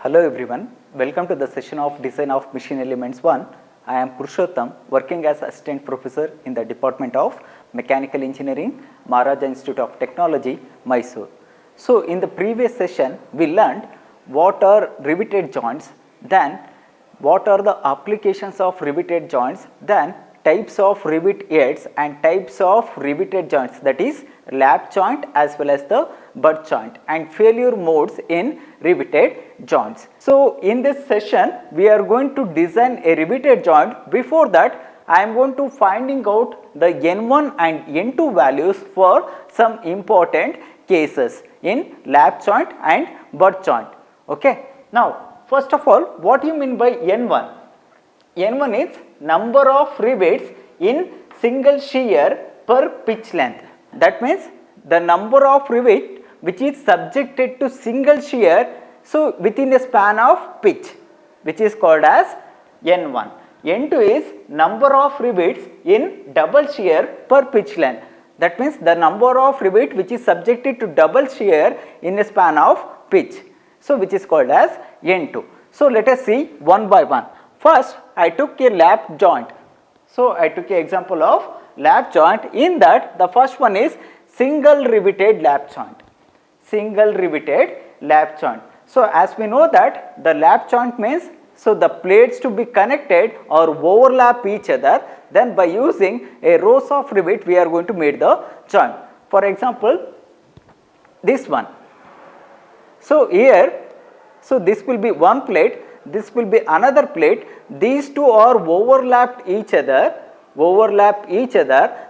Hello everyone, welcome to the session of Design of Machine Elements 1. I am Purushottam, working as Assistant Professor in the Department of Mechanical Engineering, Maharaja Institute of Technology, Mysore. So in the previous session, we learned what are riveted joints, then what are the applications of riveted joints, then types of rivet heads and types of riveted joints, that is lap joint as well as the butt joint, and failure modes in riveted joints. So in this session we are going to design a riveted joint. Before that I am going to finding out the N1 and N2 values for some important cases in lap joint and butt joint. Okay. Now first of all, what do you mean by N1? N1 is number of rivets in single shear per pitch length. That means the number of rivet which is subjected to single shear, so within a span of pitch, which is called as N1. N2 is number of rivets in double shear per pitch length. That means the number of rivet which is subjected to double shear in a span of pitch, so which is called as N2. So let us see one by one. First I took a lap joint. So I took an example of lap joint. In that the first one is single riveted lap joint. Single riveted lap joint. So as we know that the lap joint means, so the plates to be connected or overlap each other, then by using a rows of rivet we are going to make the joint. For example, this one. So here, so this will be one plate, this will be another plate, these two are overlapped each other,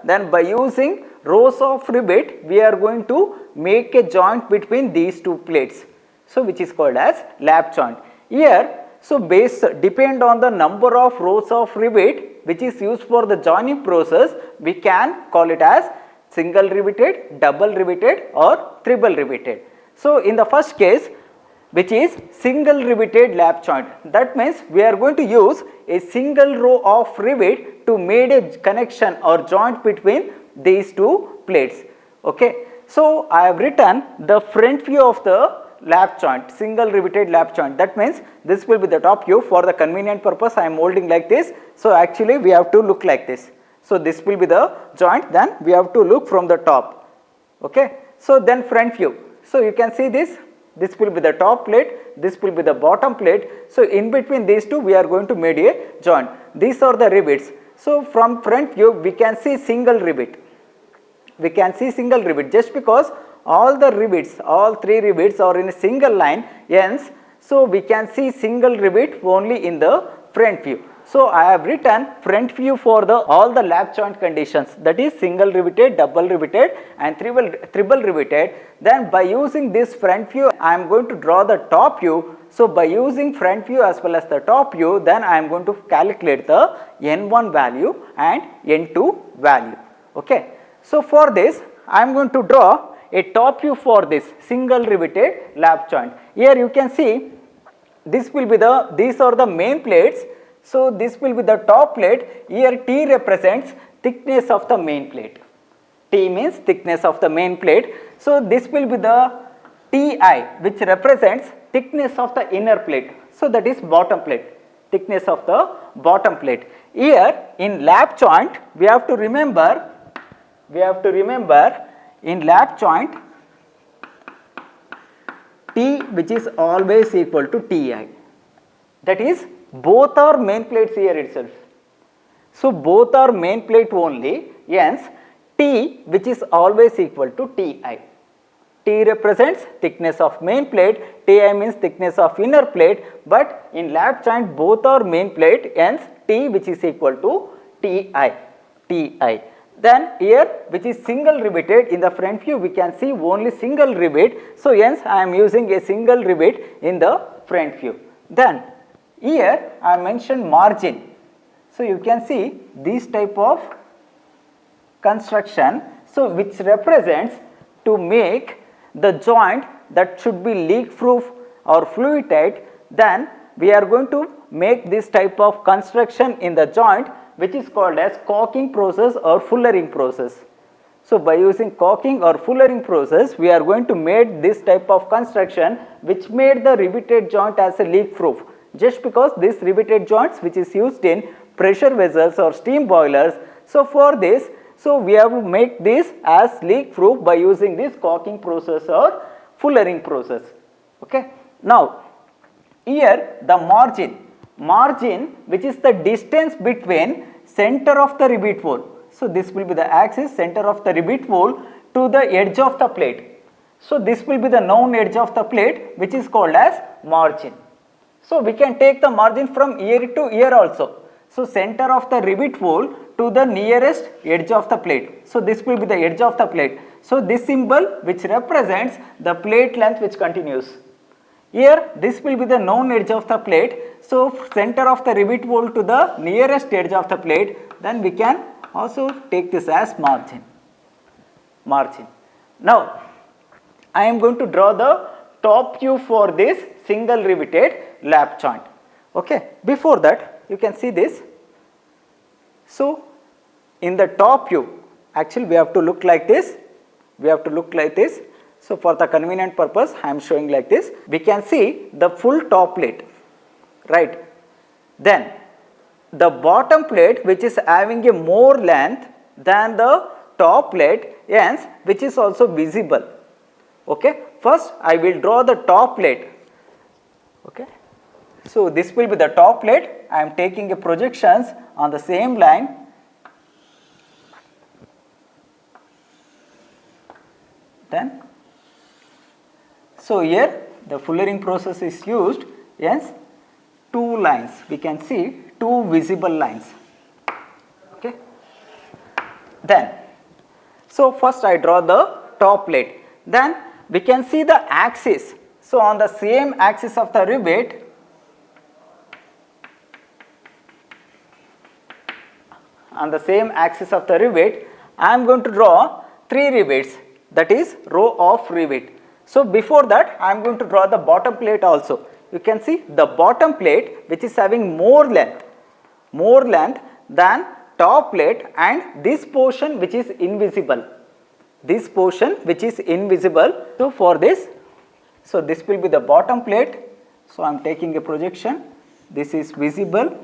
then by using rows of rivet we are going to make a joint between these two plates, so which is called as lap joint. Here, so depend on the number of rows of rivet which is used for the joining process, we can call it as single riveted, double riveted or triple riveted. So in the first case, which is single riveted lap joint, that means we are going to use a single row of rivet to make a connection or joint between these two plates. Okay. So I have written the front view of the lap joint, single riveted lap joint. That means this will be the top view. For the convenient purpose I am holding like this. So actually we have to look like this. So this will be the joint, then we have to look from the top. Okay. So then front view. So you can see this. This will be the top plate, this will be the bottom plate. So in between these two we are going to make a joint. These are the rivets. So from front view we can see single rivet. We can see single rivet just because all the rivets, all three rivets are in a single line ends. So we can see single rivet only in the front view. So I have written front view for all the lap joint conditions, that is single riveted, double riveted and triple riveted. Then by using this front view I am going to draw the top view. So by using front view as well as the top view, then I am going to calculate the N1 value and N2 value. Okay. So for this I am going to draw a top view for this single riveted lap joint. Here you can see this will be these are the main plates. So this will be the top plate. Here T represents thickness of the main plate. T means thickness of the main plate. So this will be the Ti, which represents thickness of the inner plate. So that is bottom plate, thickness of the bottom plate. Here in lap joint we have to remember in lap joint T which is always equal to Ti. That is both are main plates here itself. So both are main plate only, hence T which is always equal to Ti. T represents thickness of main plate, Ti means thickness of inner plate, but in lap joint both are main plate, hence T which is equal to Ti. Then here which is single riveted, in the front view we can see only single rivet, so hence I am using a single rivet in the front view. Then here I mentioned margin. So you can see this type of construction, so which represents to make the joint that should be leak proof or fluid tight, then we are going to make this type of construction in the joint which is called as caulking process or fullering process. So by using caulking or fullering process, we are going to make this type of construction which made the riveted joint as a leak proof. Just because this riveted joints which is used in pressure vessels or steam boilers. So for this, so we have to make this as leak proof by using this caulking process or fullering process. Okay. Now here the margin which is the distance between center of the rivet hole. So this will be the axis, center of the rivet hole to the edge of the plate. So this will be the known edge of the plate which is called as margin. So we can take the margin from ear to ear also. So center of the rivet hole to the nearest edge of the plate. So this will be the edge of the plate. So this symbol which represents the plate length which continues. Here this will be the known edge of the plate. So center of the rivet hole to the nearest edge of the plate, then we can also take this as margin. Now I am going to draw the top view for this single riveted lap joint. Okay. Before that you can see this. So in the top view, actually we have to look like this. So for the convenient purpose I am showing like this. We can see the full top plate, right. Then the bottom plate which is having a more length than the top plate, hence which is also visible. Okay. First I will draw the top plate. Okay. So this will be the top plate. I am taking a projections on the same line. Then, so here the fullering process is used, hence two lines, we can see two visible lines. Okay. Then, so first I draw the top plate, then we can see the axis. So on the same axis of the rivet, I am going to draw three rivets, that is row of rivet. So before that I am going to draw the bottom plate also. You can see the bottom plate which is having more length than top plate, and this portion which is invisible. So for this, so this will be the bottom plate. So I am taking a projection. This is visible.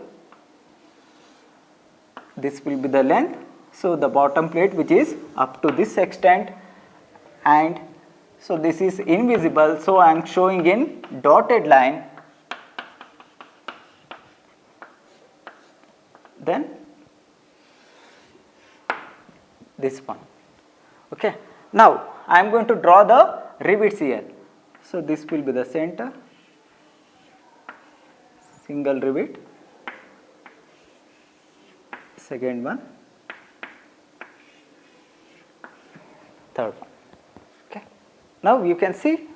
This will be the length. So the bottom plate which is up to this extent, and so this is invisible. So I am showing in dotted line. Then this one. Okay. Now I am going to draw the rivets here. So this will be the center, single rivet, second one, third one. Okay. Now you can see,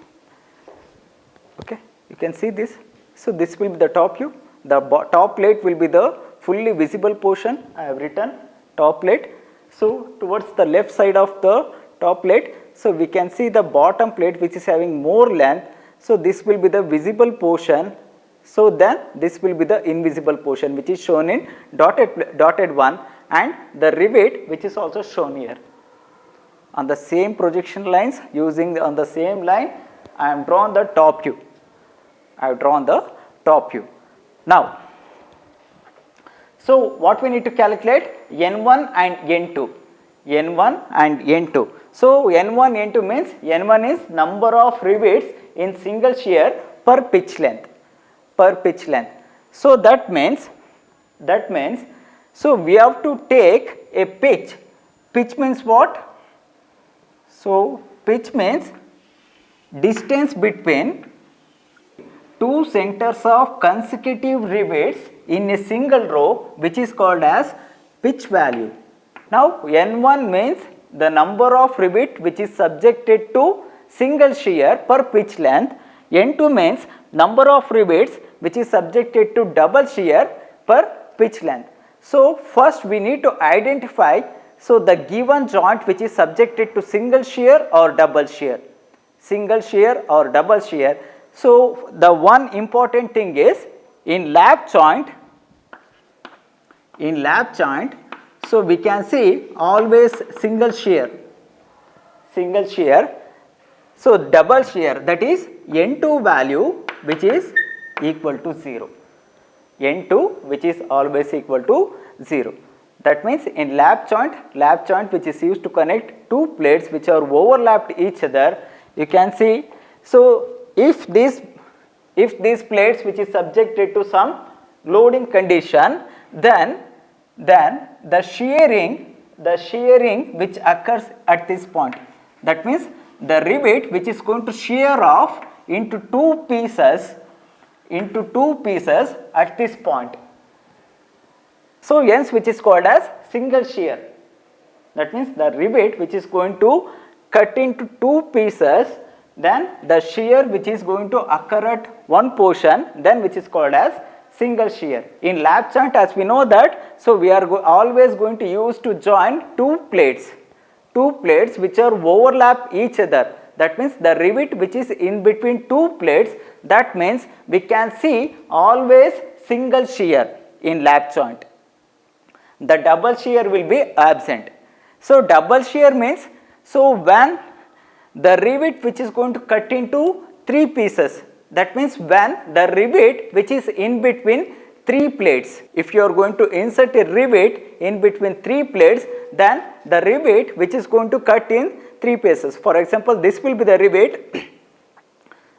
okay, you can see this. So this will be the top view. The top plate will be the fully visible portion. I have written top plate. So towards the left side of the top plate, so we can see the bottom plate which is having more length. So this will be the visible portion. So then this will be the invisible portion which is shown in dotted one, and the rivet which is also shown here. On the same projection lines, using on the same line, I am drawn the top view. Now, so what we need to calculate? N1 and N2. So N1, N2 means N1 is number of rivets in single shear per pitch length. So that means, so we have to take a pitch. Pitch means what? So pitch means distance between two centers of consecutive rivets in a single row, which is called as pitch value. Now N1 means the number of rivet which is subjected to single shear per pitch length. N2 means number of rivets which is subjected to double shear per pitch length. So first we need to identify, so the given joint which is subjected to single shear or double shear. So the one important thing is in lap joint, so we can see always single shear. single shear. So double shear, that is N2 value which is equal to 0. N2 which is always equal to 0. That means in lap joint which is used to connect two plates which are overlapped each other, you can see, so if these plates which is subjected to some loading condition, then the shearing which occurs at this point, that means the rivet which is going to shear off into two pieces at this point. So hence which is called as single shear. That means the rivet which is going to cut into two pieces, then the shear which is going to occur at one portion, then which is called as single shear. In lap joint, as we know that, so we are always going to use to join two plates which are overlap each other. That means the rivet which is in between two plates, that means we can see always single shear in lap joint. The double shear will be absent. So double shear means, so when the rivet which is going to cut into three pieces, that means when the rivet which is in between three plates, if you are going to insert a rivet in between three plates, then the rivet which is going to cut in three pieces. For example, this will be the rivet.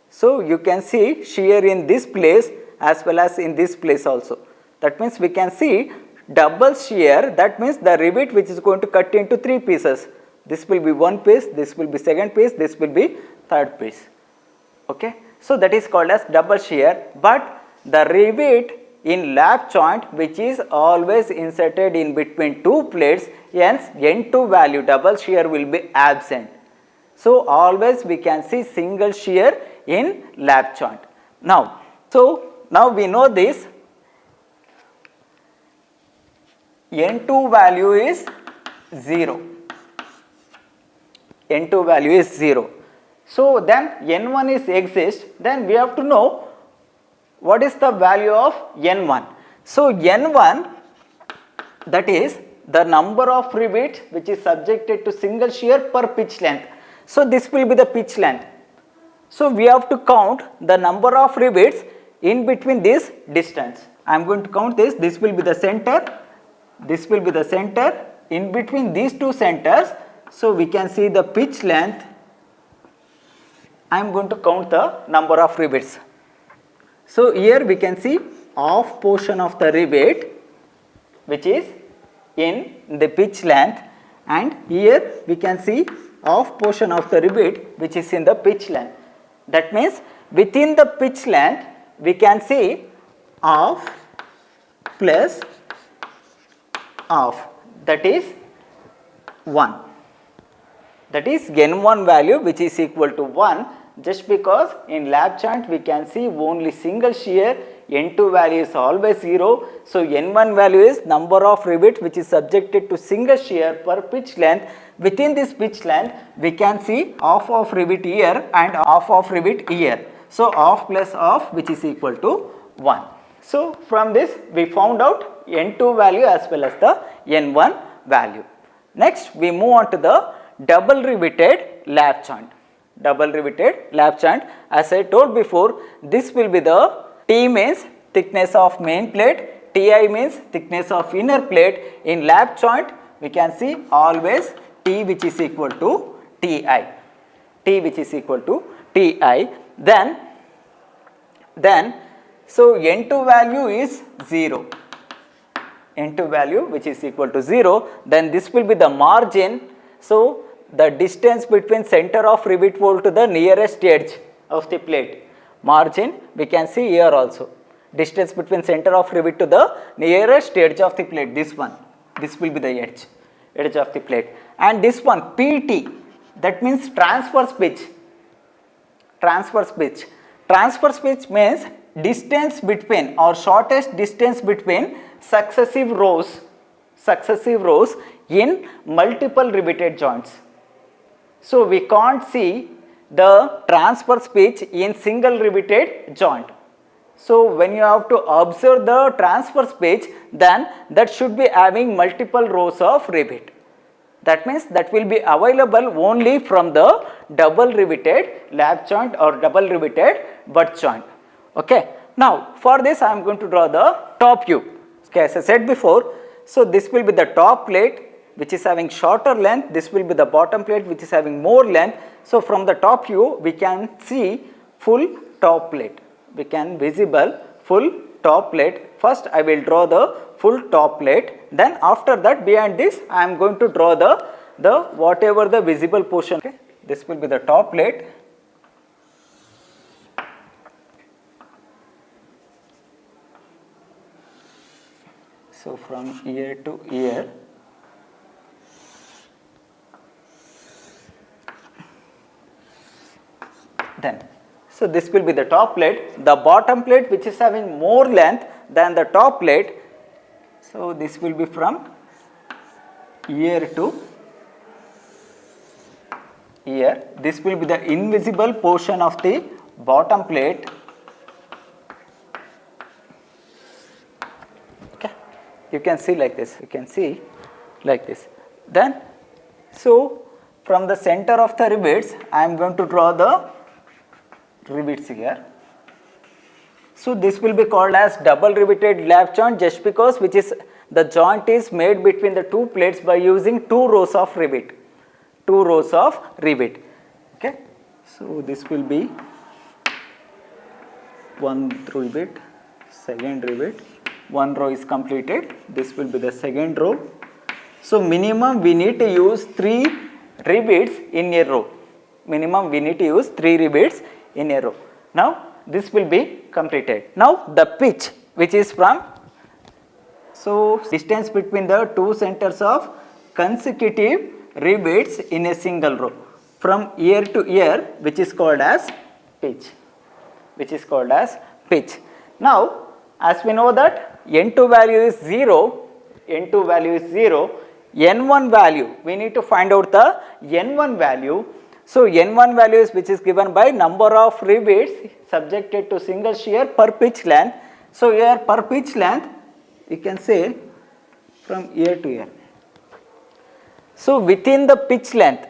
So you can see shear in this place as well as in this place also. That means we can see double shear, that means the rivet which is going to cut into three pieces. This will be one piece, this will be second piece, this will be third piece. Okay. So that is called as double shear, but the rivet in lap joint which is always inserted in between two plates, hence N2 value double shear will be absent. So always we can see single shear in lap joint. Now we know this N2 value is 0. N2 value is 0. So then N1 is exist, then we have to know what is the value of N1. So N1, that is the number of rivets which is subjected to single shear per pitch length. So this will be the pitch length. So we have to count the number of rivets in between this distance. I am going to count this. This will be the center. This will be the center. In between these two centers, so we can see the pitch length. I am going to count the number of rivets. So here we can see off portion of the rivet which is in the pitch length, and here we can see off portion of the rivet which is in the pitch length. That means within the pitch length we can see off plus off, that is 1. That is N1 value which is equal to 1, just because in lap joint we can see only single shear, N2 value is always 0. So N1 value is number of rivets which is subjected to single shear per pitch length. Within this pitch length we can see off of rivet here and off of rivet here. So off plus off which is equal to 1. So from this we found out N2 value as well as the N1 value. Next we move on to the double riveted lap joint. Double riveted lap joint, as I told before, this will be the T means thickness of main plate, Ti means thickness of inner plate. In lap joint we can see always T which is equal to Ti, T which is equal to Ti. Then so N2 value is 0, N2 value which is equal to 0, then this will be the margin. So the distance between center of rivet hole to the nearest edge of the plate, margin we can see here also, distance between center of rivet to the nearest edge of the plate, this one, this will be the edge of the plate, and this one PT, that means transverse pitch. Transverse pitch means distance between or shortest distance between successive rows in multiple riveted joints. So we can't see the transverse pitch in single riveted joint. So when you have to observe the transverse pitch, then that should be having multiple rows of rivet. That means that will be available only from the double riveted lap joint or double riveted butt joint. Okay. Now for this I am going to draw the top view. Okay, as I said before, so this will be the top plate which is having shorter length, this will be the bottom plate which is having more length. So from the top view we can see full top plate, we can visible full top plate. First I will draw the full top plate, then after that behind this I am going to draw the whatever the visible portion. Okay. This will be the top plate. So from ear to ear, then so this will be the top plate, the bottom plate which is having more length than the top plate. So this will be from ear to ear. This will be the invisible portion of the bottom plate. Okay, you can see like this, you can see like this. Then so from the center of the rivets I am going to draw the rivets here. So this will be called as double riveted lap joint, just because which is the joint is made between the two plates by using two rows of rivet. Two rows of rivet. Okay. So this will be one rivet, second rivet, one row is completed. This will be the second row. So minimum we need to use 3 rivets in a row. Minimum we need to use 3 rivets in a row. Now this will be completed. Now the pitch which is from, so distance between the two centers of consecutive rivets in a single row from ear to ear, which is called as pitch, which is called as pitch. Now as we know that N2 value is 0, N2 value is 0, N1 value, we need to find out the N1 value. So N1 value is which is given by number of rivets subjected to single shear per pitch length. So here per pitch length you can say from ear to ear. So within the pitch length,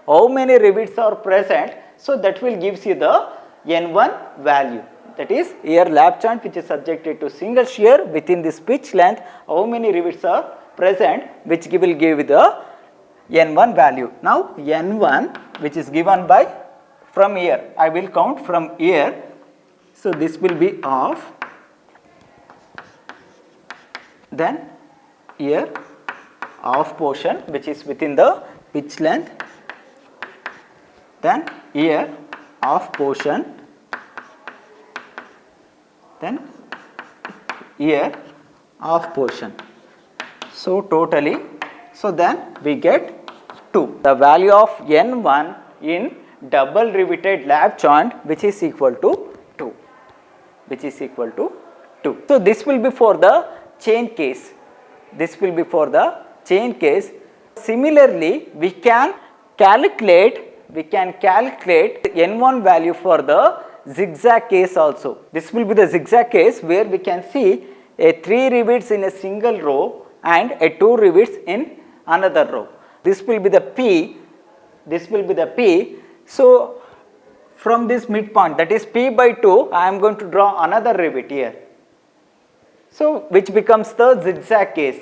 how many rivets are present? So that will gives you the N1 value. That is ear lap joint which is subjected to single shear within this pitch length, how many rivets are present, which will give the N1 value. Now N1 which is given by from ear, I will count from ear. So this will be off, then ear off portion which is within the pitch length, then ear off portion, then ear off portion. So totally, so then we get 2. The value of N1 in double riveted lap joint which is equal to 2, which is equal to 2. So this will be for the chain case. This will be for the chain case. Similarly, we can calculate N1 value for the zigzag case also. This will be the zigzag case where we can see a 3 rivets in a single row and a 2 rivets in another row. This will be the P. This will be the P. So from this midpoint, that is P by 2, I am going to draw another rivet here. So which becomes the zigzag case.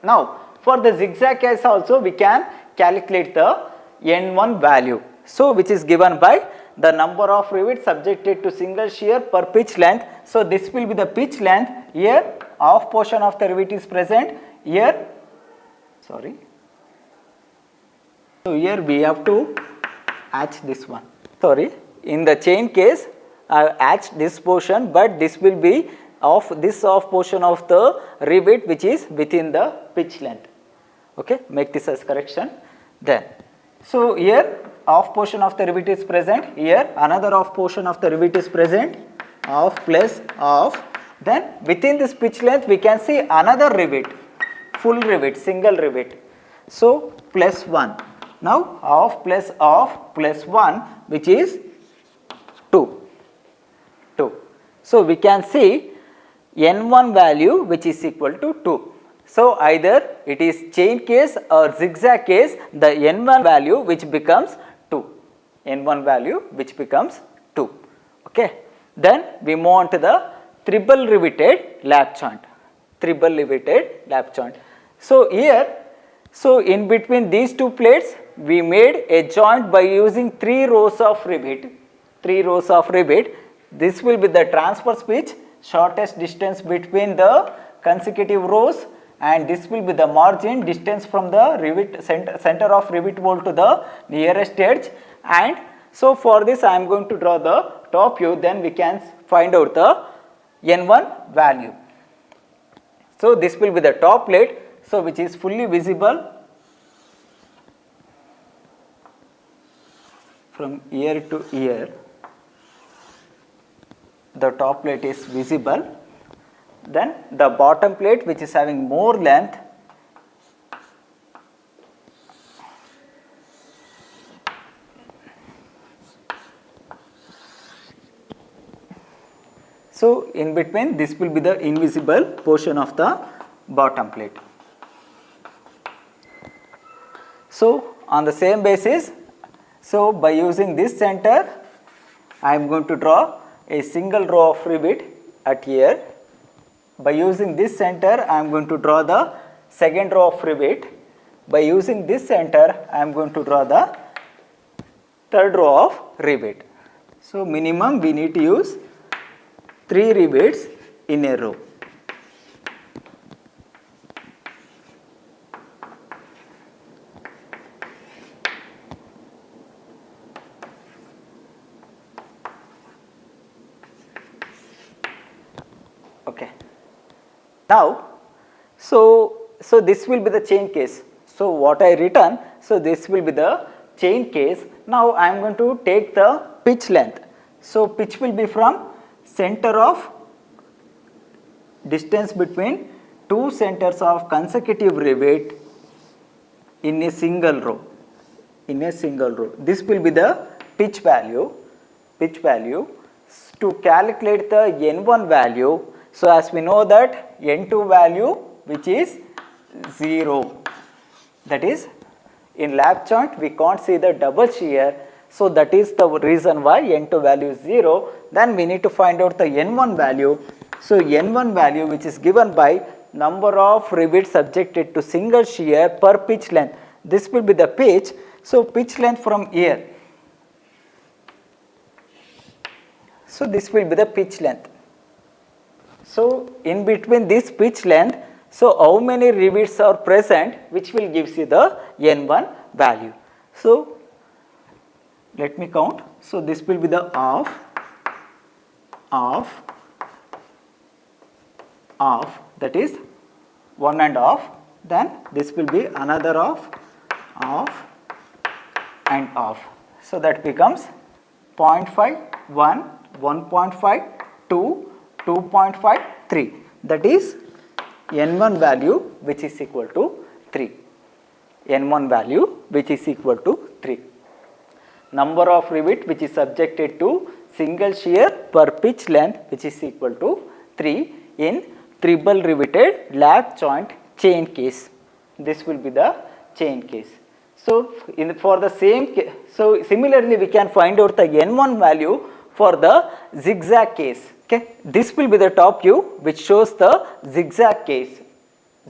Now for the zigzag case also we can calculate the N1 value. So which is given by the number of rivets subjected to single shear per pitch length. So this will be the pitch length. Here off portion of the rivet is present. Here, sorry. So here we have to hatch this one. Sorry, in the chain case I have hatched this portion, but this will be of this off portion of the rivet which is within the pitch length. Okay, make this as correction. Then, so here off portion of the rivet is present, here another off portion of the rivet is present, off plus off. Then within this pitch length we can see another rivet, full rivet, single rivet. So plus 1. Now off plus 1 which is 2. So we can see N1 value which is equal to 2. So either it is chain case or zigzag case, the n1 value which becomes 2, n1 value which becomes 2. Okay. Then we move on to the triple riveted lap joint, triple riveted lap joint. So here, so in between these two plates we made a joint by using 3 rows of rivet, 3 rows of rivet. This will be the transverse pitch, shortest distance between the consecutive rows, and this will be the margin distance from the rivet center of rivet hole to the nearest edge. And so for this I am going to draw the top view, then we can find out the n1 value. So this will be the top plate, so which is fully visible from ear to ear. The top plate is visible. Then the bottom plate, which is having more length, so in between this will be the invisible portion of the bottom plate. So on the same basis, so by using this center I am going to draw a single row of rivet at here. By using this center I am going to draw the second row of rivet. By using this center I am going to draw the third row of rivet. So minimum we need to use 3 rivets in a row. Okay. Now, so this will be the chain case. So what I written, so this will be the chain case. Now I am going to take the pitch length. So pitch will be from center of distance between 2 centers of consecutive rivet in a single row. In a single row, this will be the pitch value. Pitch value. To calculate the n1 value, so as we know that n2 value which is 0, that is in lap joint we can't see the double shear, so that is the reason why n2 value is 0. Then we need to find out the n1 value. So n1 value which is given by number of rivets subjected to single shear per pitch length. This will be the pitch. So pitch length from here. So this will be the pitch length. So in between this pitch length, so how many rivets are present, which will gives you the n1 value. So let me count. So this will be the half, that is 1 and half. Then this will be another half and half. So that becomes 0.5, 1, 1.5, 2, 2.5, 3. That is n1 value which is equal to 3. n1 value which is equal to 3. Number of rivet which is subjected to single shear per pitch length which is equal to 3 in triple riveted lap joint chain case. This will be the chain case. So for the same case, so similarly we can find out the n1 value for the zigzag case. Okay, this will be the top view which shows the zigzag case.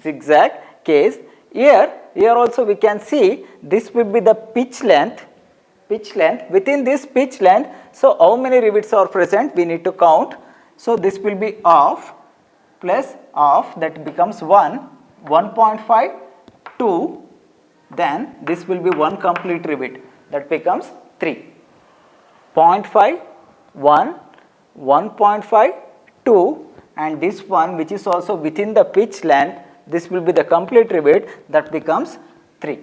Zigzag case. Here also we can see this will be the pitch length. Within this pitch length, so how many rivets are present? We need to count. So this will be half plus half, that becomes 1, 1.5, 2. Then this will be 1 complete rivet, that becomes 3. 0.5, 1, 1.5, 2, and this one which is also within the pitch length, this will be the complete rivet, that becomes 3.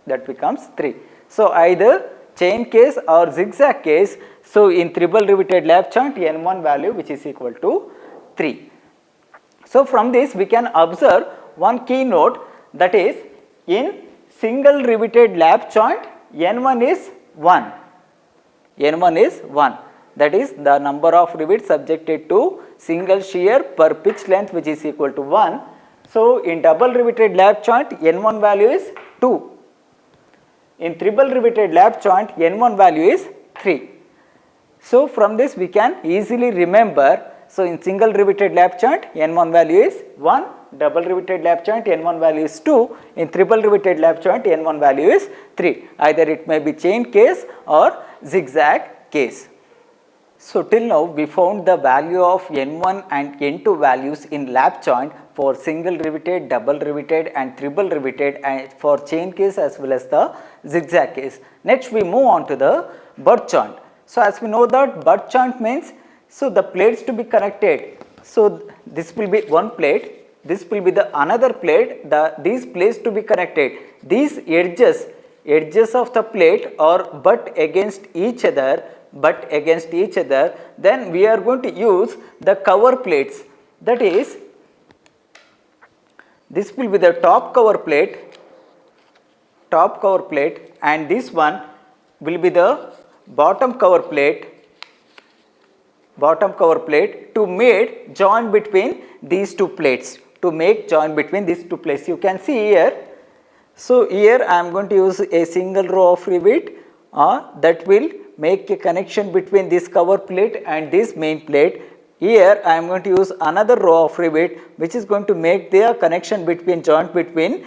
That becomes 3. So either chain case or zigzag case, so in triple riveted lap joint n1 value which is equal to 3. So from this we can observe one key note, that is in single riveted lap joint n1 is 1. n1 is 1. That is the number of rivets subjected to single shear per pitch length which is equal to 1. So in double riveted lap joint, N1 value is 2. In triple riveted lap joint, N1 value is 3. So from this we can easily remember. So in single riveted lap joint, N1 value is 1. Double riveted lap joint, N1 value is 2. In triple riveted lap joint, N1 value is 3. Either it may be chain case or zigzag case. So till now we found the value of N1 and N2 values in lap joint for single riveted, double riveted and triple riveted, and for chain case as well as the zigzag case. Next we move on to the butt joint. So as we know that butt joint means, so the plates to be connected. So this will be one plate, this will be the another plate, these plates to be connected. These edges of the plate are butt against each other, then we are going to use the cover plates. That is, this will be the top cover plate, and this one will be the bottom cover plate to make joint between these two plates, you can see here. So here I am going to use a single row of rivet that will make a connection between this cover plate and this main plate. Here I am going to use another row of rivet which is going to make the connection between joint between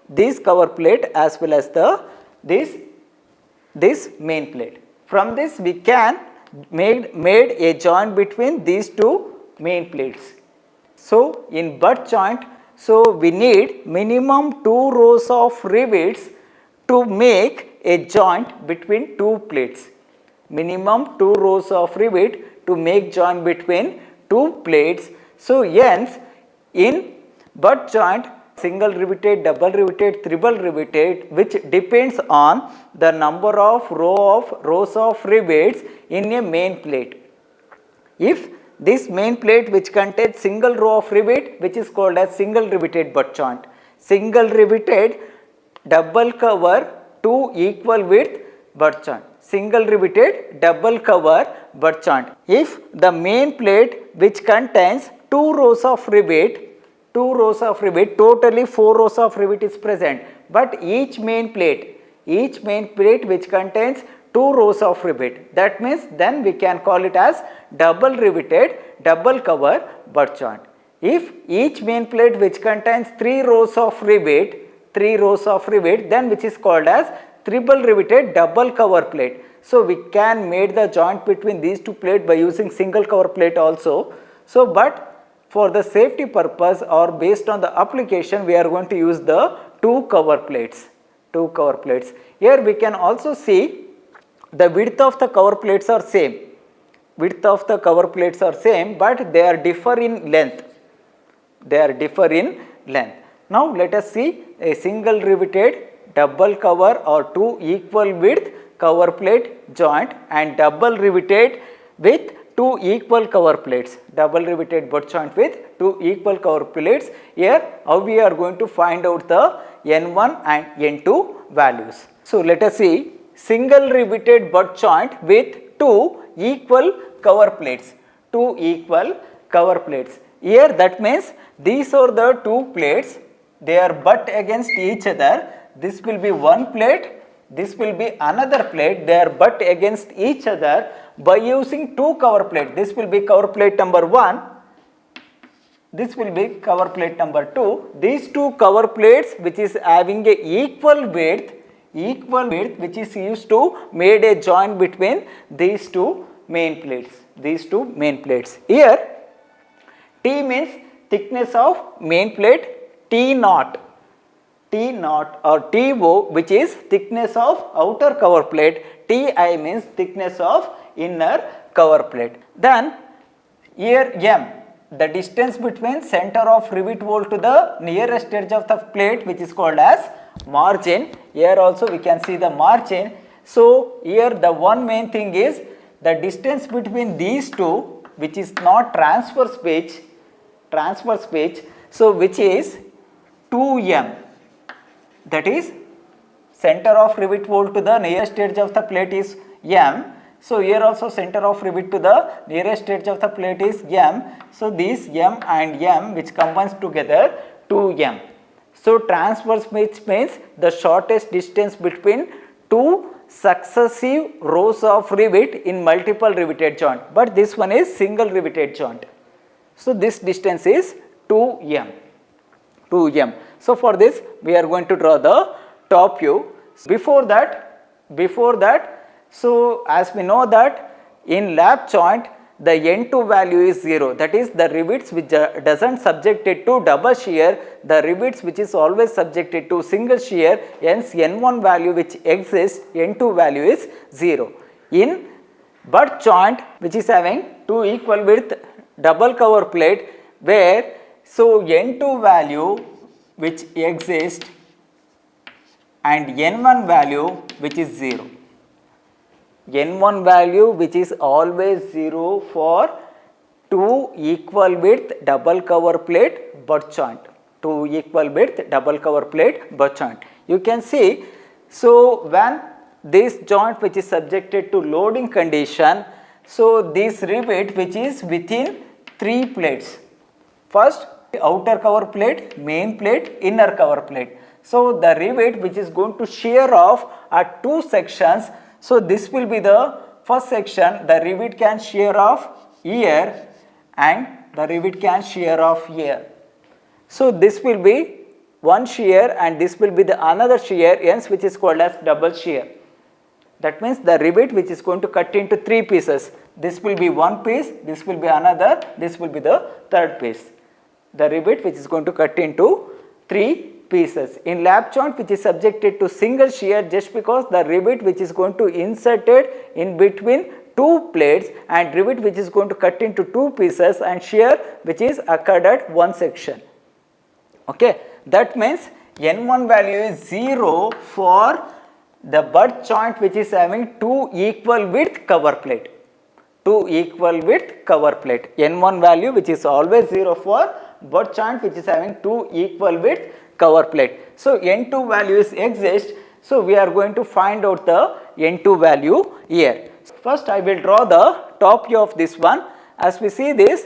this cover plate as well as this main plate. From this we can made a joint between these two main plates. So in butt joint, so we need minimum 2 rows of rivets to make a joint between two plates. Minimum 2 rows of rivet to make joint between two plates. So hence in butt joint, single riveted, double riveted, triple riveted, which depends on the number of rows of rivets in a main plate. If this main plate which contains single row of rivet, which is called as single riveted butt joint. Single riveted double cover 2 equal width butt joint. Single riveted double cover butt joint. If the main plate which contains 2 rows of rivet, totally 4 rows of rivet is present, but each main plate which contains 2 rows of rivet, that means then we can call it as double riveted double cover butt joint. If each main plate which contains 3 rows of rivet, then which is called as triple riveted double cover plate. So we can make the joint between these two plates by using single cover plate also. So but for the safety purpose or based on the application, we are going to use the two cover plates. Here we can also see the width of the cover plates are same. But they are differ in length. Now let us see a single riveted double cover or 2 equal width cover plate joint and double riveted with 2 equal cover plates, double riveted butt joint with 2 equal cover plates. Here how we are going to find out the N1 and N2 values. So let us see single riveted butt joint with 2 equal cover plates. Here that means these are the two plates, they are butt against each other. This will be one plate, this will be another plate, they are butt against each other by using two cover plates. This will be cover plate number 1, this will be cover plate number 2. These two cover plates which is having a equal width which is used to made a joint between these two main plates. Here T means thickness of main plate, T naught or TO which is thickness of outer cover plate, TI means thickness of inner cover plate. Then here M, the distance between center of rivet hole to the nearest edge of the plate which is called as margin. Here also we can see the margin. So here the one main thing is the distance between these two which is not transverse pitch, so which is 2M, that is center of rivet hole to the nearest edge of the plate is M. So here also center of rivet to the nearest edge of the plate is M. So these M and M which combines together 2m. So transverse pitch means the shortest distance between two successive rows of rivet in multiple riveted joint, but this one is single riveted joint. So this distance is 2m. So for this we are going to draw the top view. Before that, so as we know that in lap joint the N2 value is 0, that is the rivets which doesn't subjected to double shear, the rivets which is always subjected to single shear, hence N1 value which exists, N2 value is 0. In butt joint which is having two equal width double cover plate, where so N2 value which exists and N1 value which is 0. N1 value which is always 0 for two equal width double cover plate butt joint. Two equal width double cover plate butt joint. You can see, so when this joint which is subjected to loading condition, so this rivet which is within three plates. First, outer cover plate, main plate, inner cover plate. So the rivet which is going to shear off at two sections. So this will be the first section, the rivet can shear off here and the rivet can shear off here. So this will be one shear and this will be the another shear, hence which is called as double shear. That means the rivet which is going to cut into three pieces. This will be one piece, this will be another, this will be the third piece. The rivet which is going to cut into three pieces. In lap joint which is subjected to single shear, just because the rivet which is going to inserted in between two plates and rivet which is going to cut into two pieces and shear which is occurred at one section. Okay, that means N1 value is 0 for the butt joint which is having two equal width cover plate. Two equal width cover plate. N1 value which is always 0 for butt joint which is having two equal width cover plate. So N2 values exist. So we are going to find out the N2 value here. First I will draw the top view of this one. As we see this,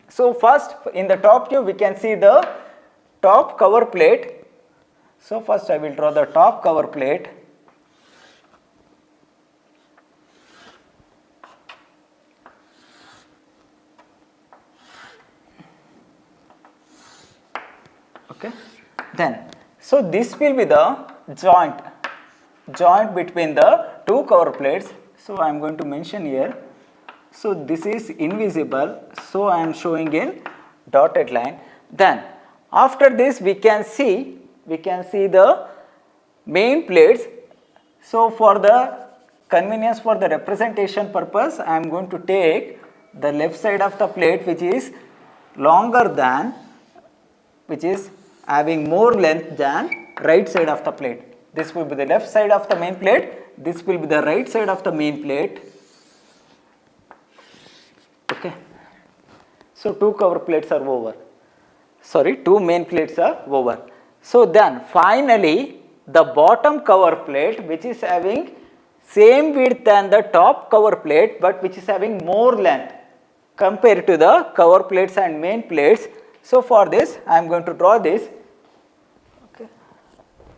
so first in the top view we can see the top cover plate. So first I will draw the top cover plate. Okay. Then, so this will be the joint between the two cover plates. So I am going to mention here. So this is invisible. So I am showing in dotted line. Then after this we can see the main plates. So for the convenience, for the representation purpose, I am going to take the left side of the plate which is longer than, which is having more length than right side of the plate. This will be the left side of the main plate, this will be the right side of the main plate. Okay. So two cover plates are over. Sorry, two main plates are over. So then finally the bottom cover plate which is having same width than the top cover plate but which is having more length compared to the cover plates and main plates. So for this I am going to draw this. Okay.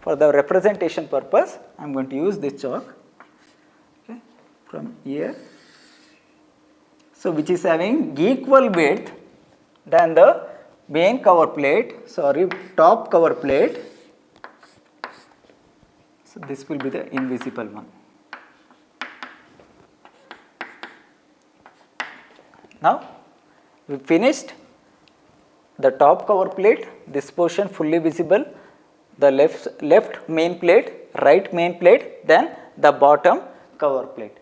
For the representation purpose I am going to use this chalk. Okay. From here. So which is having equal width than the main cover plate, top cover plate. So this will be the invisible one. Now we finished the top cover plate, this portion fully visible, the left main plate, right main plate, then the bottom cover plate,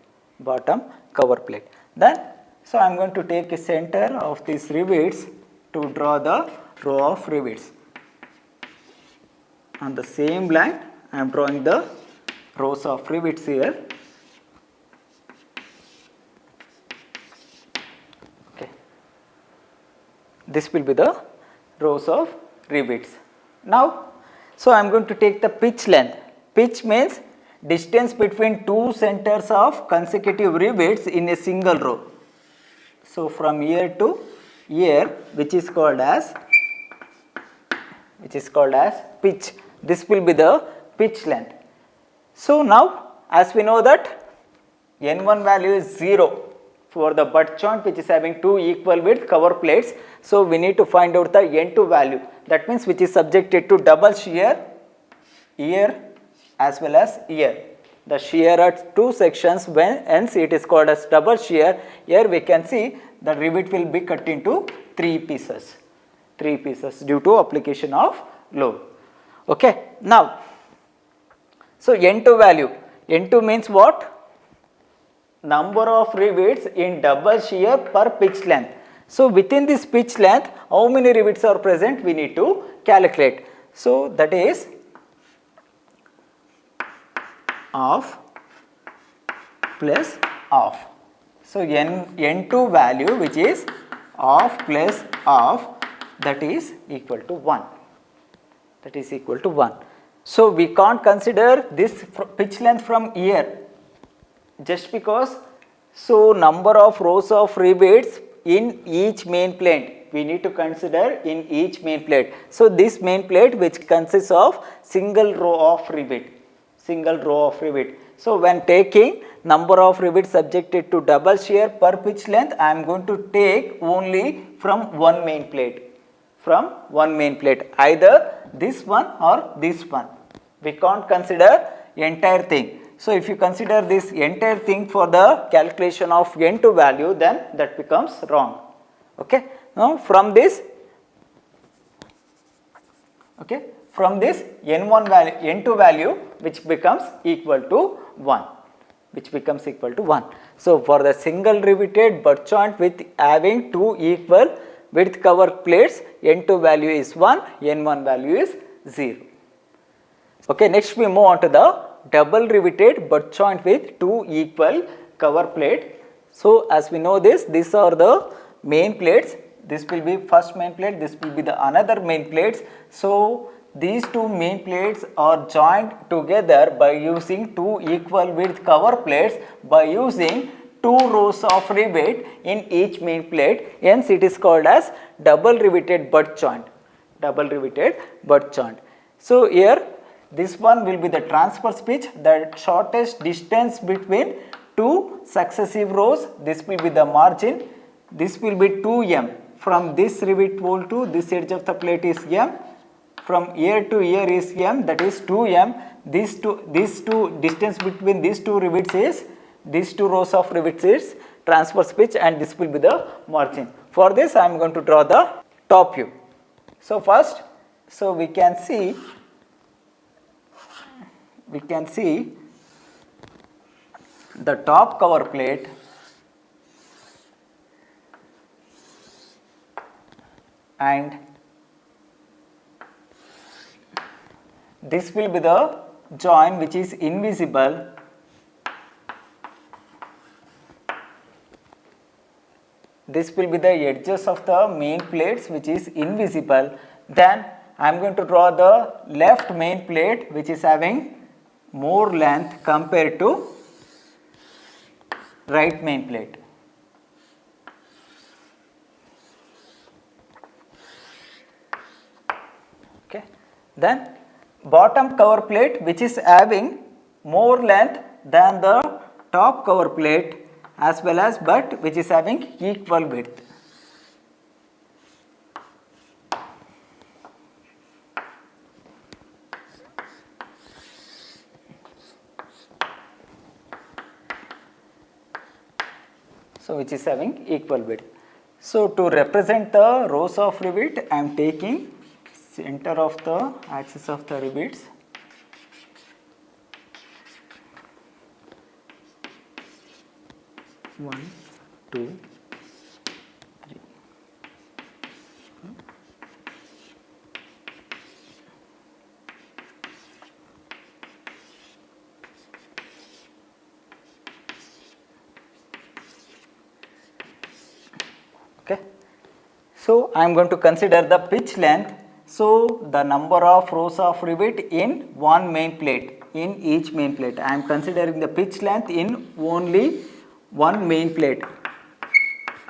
Then, so I am going to take a center of these rivets to draw the row of rivets. On the same line, I am drawing the rows of rivets here. Okay. This will be the rows of rivets. Now, so I am going to take the pitch length. Pitch means distance between two centers of consecutive rivets in a single row. So from here to here, which is called as which is called as pitch. This will be the pitch length. So now as we know that N1 value is 0 for the butt joint which is having two equal width cover plates. So we need to find out the N2 value, that means which is subjected to double shear here as well as here. The shear at two sections, hence it is called as double shear. Here we can see the rivet will be cut into three pieces due to application of load. Okay, now so N2 value, N2 means what? Number of rivets in double shear per pitch length. So within this pitch length, how many rivets are present we need to calculate. So that is half plus half. So N2 value which is half plus half, that is equal to 1. That is equal to 1. So we can't consider this pitch length from here just because, so number of rows of rivets in each main plate we need to consider in each main plate. So this main plate which consists of single row of rivet. So when taking number of rivets subjected to double shear per pitch length, I am going to take only from one main plate. Either this one or this one. We can't consider entire thing. So if you consider this entire thing for the calculation of N2 value, then that becomes wrong. Okay. Now from this N1 value, N2 value which becomes equal to 1. So for the single riveted butt joint with having two equal width cover plates, N2 value is 1, N1 value is 0. Okay, next we move on to the double riveted butt joint with two equal cover plate. So as we know this, these are the main plates. This will be first main plate, this will be the another main plates. So these two main plates are joined together by using two equal width cover plates by using two rows of rivet in each main plate. Hence it is called as double riveted butt joint. So here this one will be the transverse pitch, the shortest distance between two successive rows. This will be the margin. This will be 2m. From this rivet hole to this edge of the plate is m. From here to here is m, that is 2m. This two distance between these two rivets is, these two rows of rivets is transverse pitch, and this will be the margin. For this I am going to draw the top view. So first, so we can see the top cover plate and this will be the joint which is invisible. This will be the edges of the main plates which is invisible. Then I am going to draw the left main plate which is having more length compared to right main plate. Okay. Then bottom cover plate which is having more length than the top cover plate as well as but which is having equal width. So which is having equal width. So to represent the rows of rivet, I am taking center of the axis of the rivets. One, two, three. Okay. So I am going to consider the pitch length. So the number of rows of rivet in one main plate, in each main plate. I am considering the pitch length in only one main plate,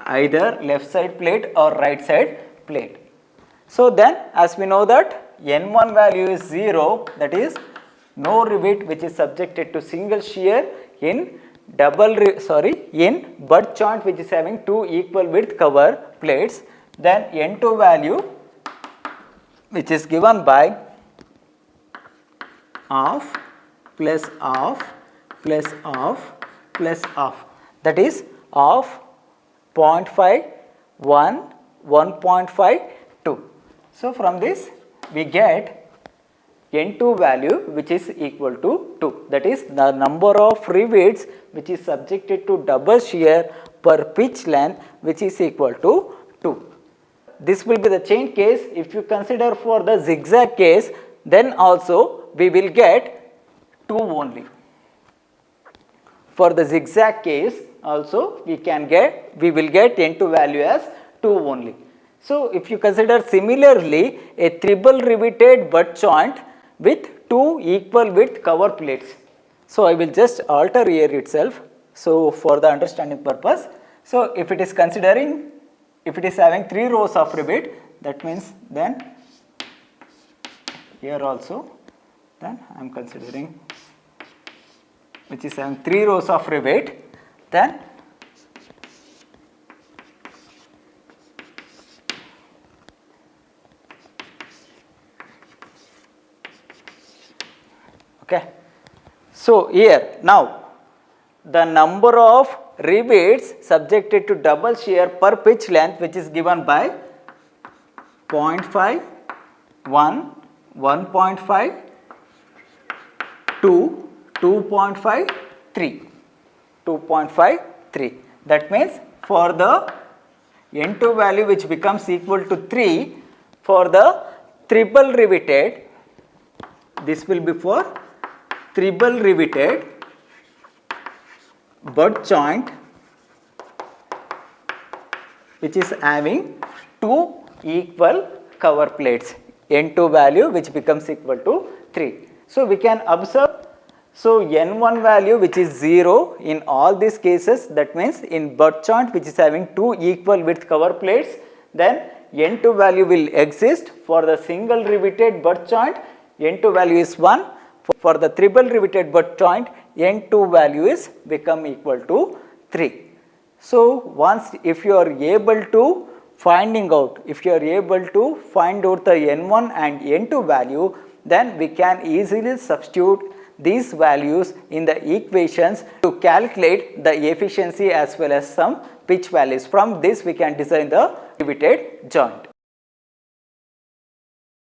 either left side plate or right side plate. So then as we know that N1 value is 0, that is no rivet which is subjected to single shear in in butt joint which is having two equal width cover plates. Then N2 value which is given by half plus half plus half plus half, that is half, 0.5, 1, 1.5, 2. So from this we get N2 value which is equal to 2, that is the number of rivets which is subjected to double shear per pitch length which is equal to 2. This will be the chain case. If you consider for the zigzag case, then also we will get 2 only. For the zigzag case also we will get N2 value as 2 only. So if you consider similarly a triple riveted butt joint with two equal width cover plates. So I will just alter here itself, so for the understanding purpose. So if it is having 3 rows of rivet, that means then here also then I am considering which is having 3 rows of rivet, then okay. So here now the number of rivets subjected to double shear per pitch length which is given by 0.5, 1, 1.5, 2, 2.5, 3, 2.5, 3. That means for the N2 value which becomes equal to 3 for the triple riveted, this will be for triple riveted butt joint which is having two equal cover plates, N2 value which becomes equal to 3. So we can observe, so N1 value which is 0 in all these cases, that means in butt joint which is having two equal width cover plates, then N2 value will exist. For the single riveted butt joint, N2 value is 1. For the triple riveted butt joint, N2 value is become equal to 3. So once if you are able to find out the N1 and N2 value, then we can easily substitute these values in the equations to calculate the efficiency as well as some pitch values. From this we can design the riveted joint.